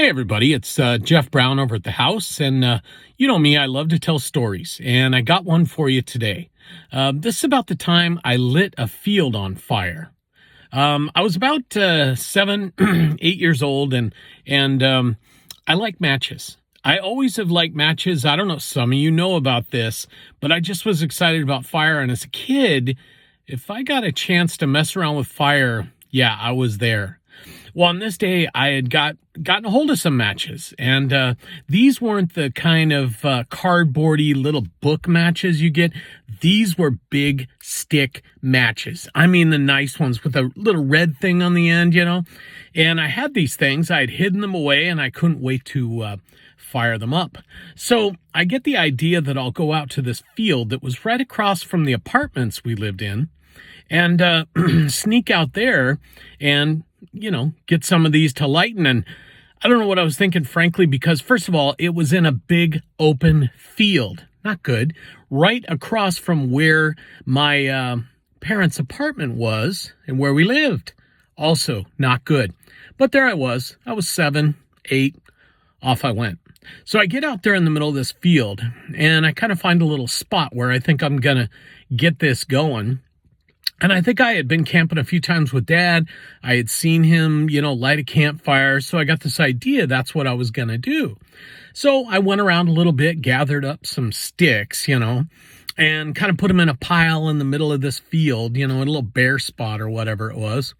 Hey everybody, it's Jeff Brown over at the house, and you know me, I love to tell stories, and I got one for you today. This is about the time I lit a field on fire. I was about 7, 8 years old, and I like matches. I always have liked matches. I don't know, some of you know about this, but I just was excited about fire, and as a kid, if I got a chance to mess around with fire, yeah, I was there. Well, on this day, I had gotten a hold of some matches, and these weren't the kind of cardboardy little book matches you get. These were big stick matches. I mean, the nice ones with a little red thing on the end, you know. And I had these things. I had hidden them away, and I couldn't wait to fire them up. So I get the idea that I'll go out to this field that was right across from the apartments we lived in, and sneak out there and get some of these to lighten. And I don't know what I was thinking, frankly, because first of all, it was in a big open field. Not good. Right across from where my parents' apartment was and where we lived. Also not good. But there I was. I was 7, 8. Off I went. So I get out there in the middle of this field, and I kind of find a little spot where I think I'm going to get this going. And I think I had been camping a few times with Dad. I had seen him, light a campfire. So I got this idea that's what I was going to do. So I went around a little bit, gathered up some sticks, and kind of put them in a pile in the middle of this field, in a little bare spot or whatever it was,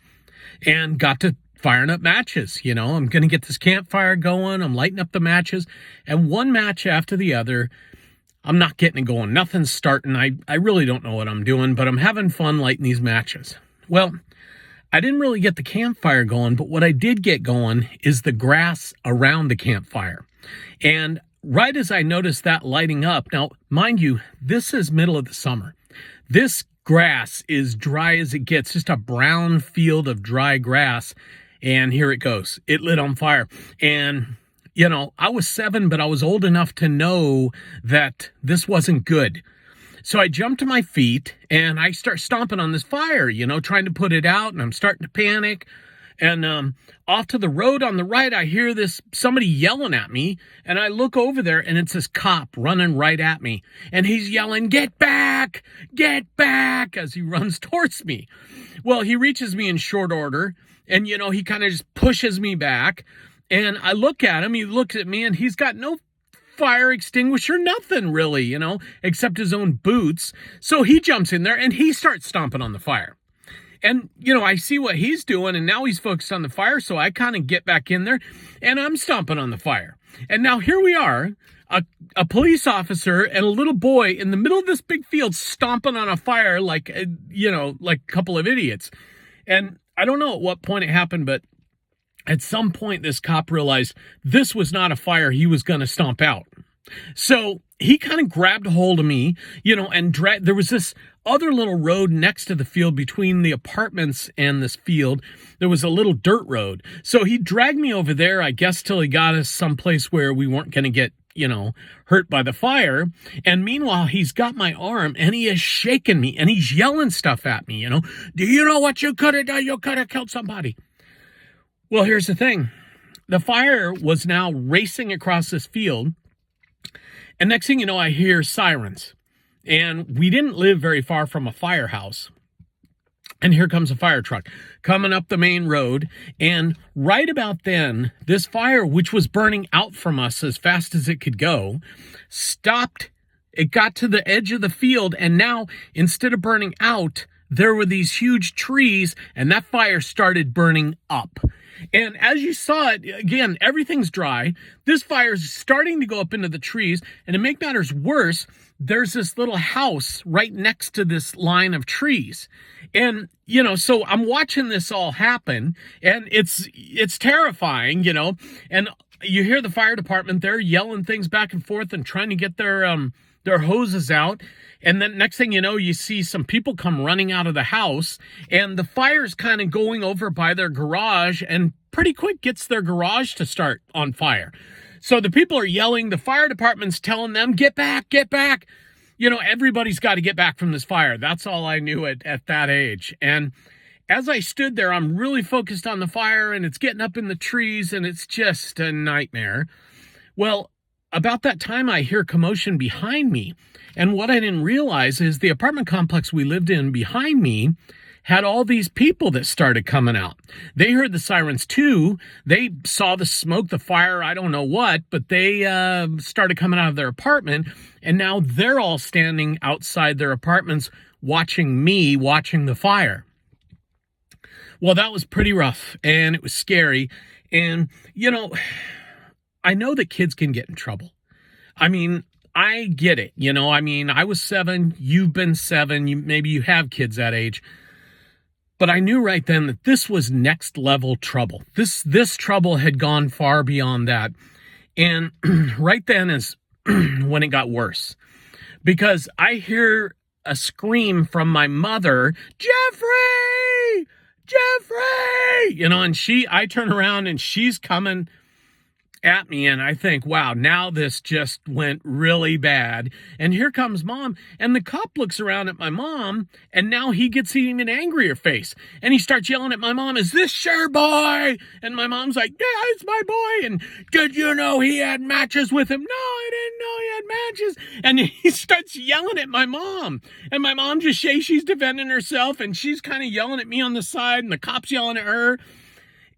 and got to firing up matches. I'm going to get this campfire going. I'm lighting up the matches, and one match after the other, I'm not getting it going. Nothing's starting. I really don't know what I'm doing, but I'm having fun lighting these matches. Well, I didn't really get the campfire going, but what I did get going is the grass around the campfire. And right as I noticed that lighting up, now, mind you, this is middle of the summer. This grass is dry as it gets, just a brown field of dry grass. And here it goes. It lit on fire. And I was 7, but I was old enough to know that this wasn't good. So I jumped to my feet and I start stomping on this fire, trying to put it out, and I'm starting to panic. And off to the road on the right, I hear somebody yelling at me, and I look over there, and it's this cop running right at me. And he's yelling, get back, as he runs towards me. Well, he reaches me in short order, and, he kind of just pushes me back. And I look at him, he looks at me, and he's got no fire extinguisher, nothing really, except his own boots. So he jumps in there and he starts stomping on the fire. And, I see what he's doing, and now he's focused on the fire. So I kind of get back in there and I'm stomping on the fire. And now here we are, a police officer and a little boy in the middle of this big field stomping on a fire like a couple of idiots. And I don't know at what point it happened, but at some point, this cop realized this was not a fire he was going to stomp out. So he kind of grabbed a hold of me, and there was this other little road next to the field between the apartments and this field. There was a little dirt road. So he dragged me over there, I guess, till he got us someplace where we weren't going to get, hurt by the fire. And meanwhile, he's got my arm and he is shaking me and he's yelling stuff at me, do you know what you could have done? You could have killed somebody. Well, here's the thing. The fire was now racing across this field. And next thing you know, I hear sirens. And we didn't live very far from a firehouse. And here comes a fire truck coming up the main road. And right about then, this fire, which was burning out from us as fast as it could go, stopped. It got to the edge of the field. And now, instead of burning out, there were these huge trees. And that fire started burning up. And as you saw it, again, everything's dry. This fire is starting to go up into the trees. And to make matters worse, there's this little house right next to this line of trees. And, so I'm watching this all happen, and it's terrifying, and you hear the fire department, they're yelling things back and forth and trying to get their hoses out. And then next thing you know, you see some people come running out of the house, and the fire's kind of going over by their garage, and pretty quick gets their garage to start on fire. So the people are yelling, the fire department's telling them, get back, get back. Everybody's got to get back from this fire. That's all I knew at that age. And as I stood there, I'm really focused on the fire, and it's getting up in the trees, and it's just a nightmare. Well, about that time, I hear commotion behind me. And what I didn't realize is the apartment complex we lived in behind me had all these people that started coming out. They heard the sirens too. They saw the smoke, the fire, I don't know what, but they started coming out of their apartment. And now they're all standing outside their apartments watching me watching the fire. Well, that was pretty rough, and it was scary. And, I know that kids can get in trouble. I mean, I get it. I was 7, you've been 7, maybe you have kids that age. But I knew right then that this was next level trouble. This trouble had gone far beyond that. And right then is when it got worse. Because I hear a scream from my mother, Jeffrey! Jeffrey! And I turn around and she's coming at me, and I think, wow, now this just went really bad. And here comes Mom, and the cop looks around at my mom, and now he gets even an angrier face, and he starts yelling at my mom, is this your boy? And my mom's like, yeah, it's my boy. And did you know he had matches with him? No, I didn't know he had matches. And he starts yelling at my mom, and my mom just she's defending herself, and she's kind of yelling at me on the side, and the cop's yelling at her,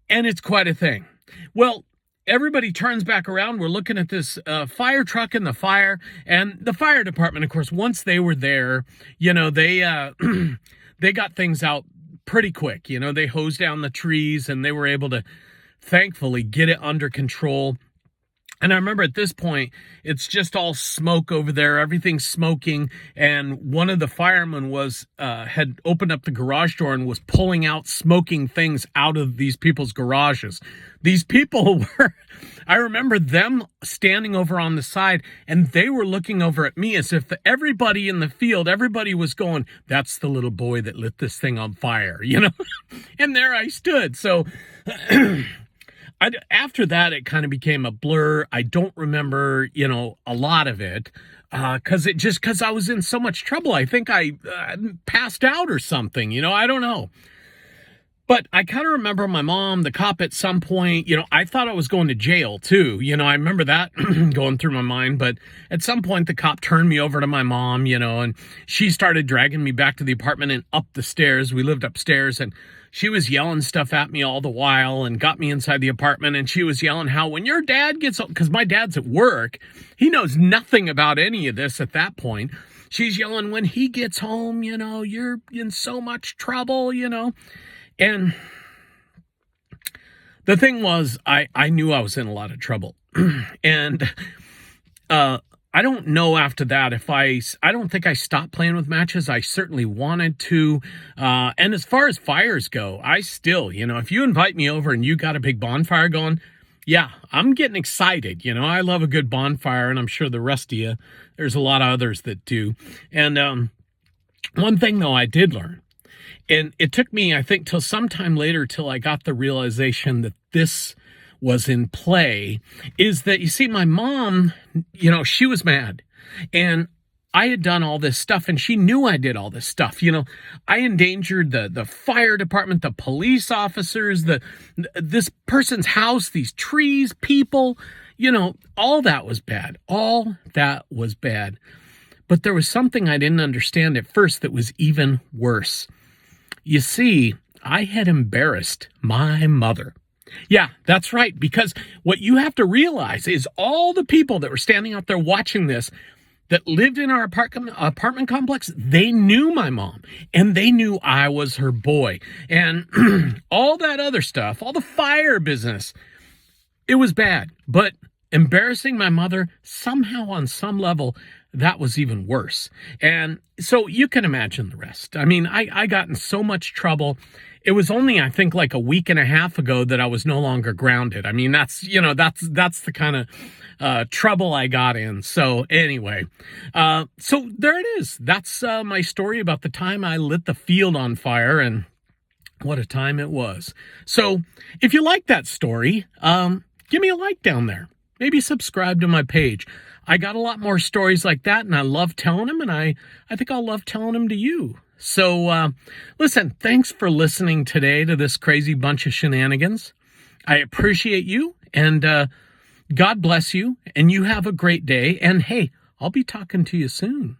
and it's quite a thing. Well, everybody turns back around. We're looking at this fire truck in the fire, and the fire department, of course, once they were there, they they got things out pretty quick. They hosed down the trees, and they were able to thankfully get it under control. And I remember at this point, it's just all smoke over there. Everything's smoking. And one of the firemen had opened up the garage door and was pulling out smoking things out of these people's garages. These people I remember them standing over on the side, and they were looking over at me as if everybody in the field, everybody was going, that's the little boy that lit this thing on fire, And there I stood. So after that, it kind of became a blur. I don't remember, a lot of it, because I was in so much trouble. I think I passed out or something, I don't know. But I kind of remember my mom, the cop at some point, I thought I was going to jail too. I remember that going through my mind. But at some point, the cop turned me over to my mom, and she started dragging me back to the apartment and up the stairs. We lived upstairs, and she was yelling stuff at me all the while and got me inside the apartment. And she was yelling how when your dad gets home, because my dad's at work, he knows nothing about any of this at that point. She's yelling, when he gets home, you're in so much trouble, And the thing was, I knew I was in a lot of trouble. And I don't know after that if I don't think I stopped playing with matches. I certainly wanted to. And as far as fires go, I still, if you invite me over and you got a big bonfire going, yeah, I'm getting excited. I love a good bonfire, and I'm sure the rest of you, there's a lot of others that do. And one thing, though, I did learn, and it took me, I think, till sometime later till I got the realization that this was in play, is that, you see, my mom, she was mad. And I had done all this stuff, and she knew I did all this stuff. I endangered the fire department, the police officers, this person's house, these trees, people, all that was bad. All that was bad. But there was something I didn't understand at first that was even worse. You see, I had embarrassed my mother. Yeah, that's right, because what you have to realize is all the people that were standing out there watching this that lived in our apartment complex, they knew my mom, and they knew I was her boy. And all that other stuff, all the fire business, it was bad. But embarrassing my mother, somehow on some level, that was even worse. And so you can imagine the rest. I mean, I got in so much trouble. It was only, I think, like a week and a half ago that I was no longer grounded. I mean, that's the kind of trouble I got in. So anyway, so there it is. That's my story about the time I lit the field on fire, and what a time it was. So if you like that story, give me a like down there. Maybe subscribe to my page. I got a lot more stories like that, and I love telling them, and I think I'll love telling them to you. So, listen, thanks for listening today to this crazy bunch of shenanigans. I appreciate you, and God bless you, and you have a great day. And hey, I'll be talking to you soon.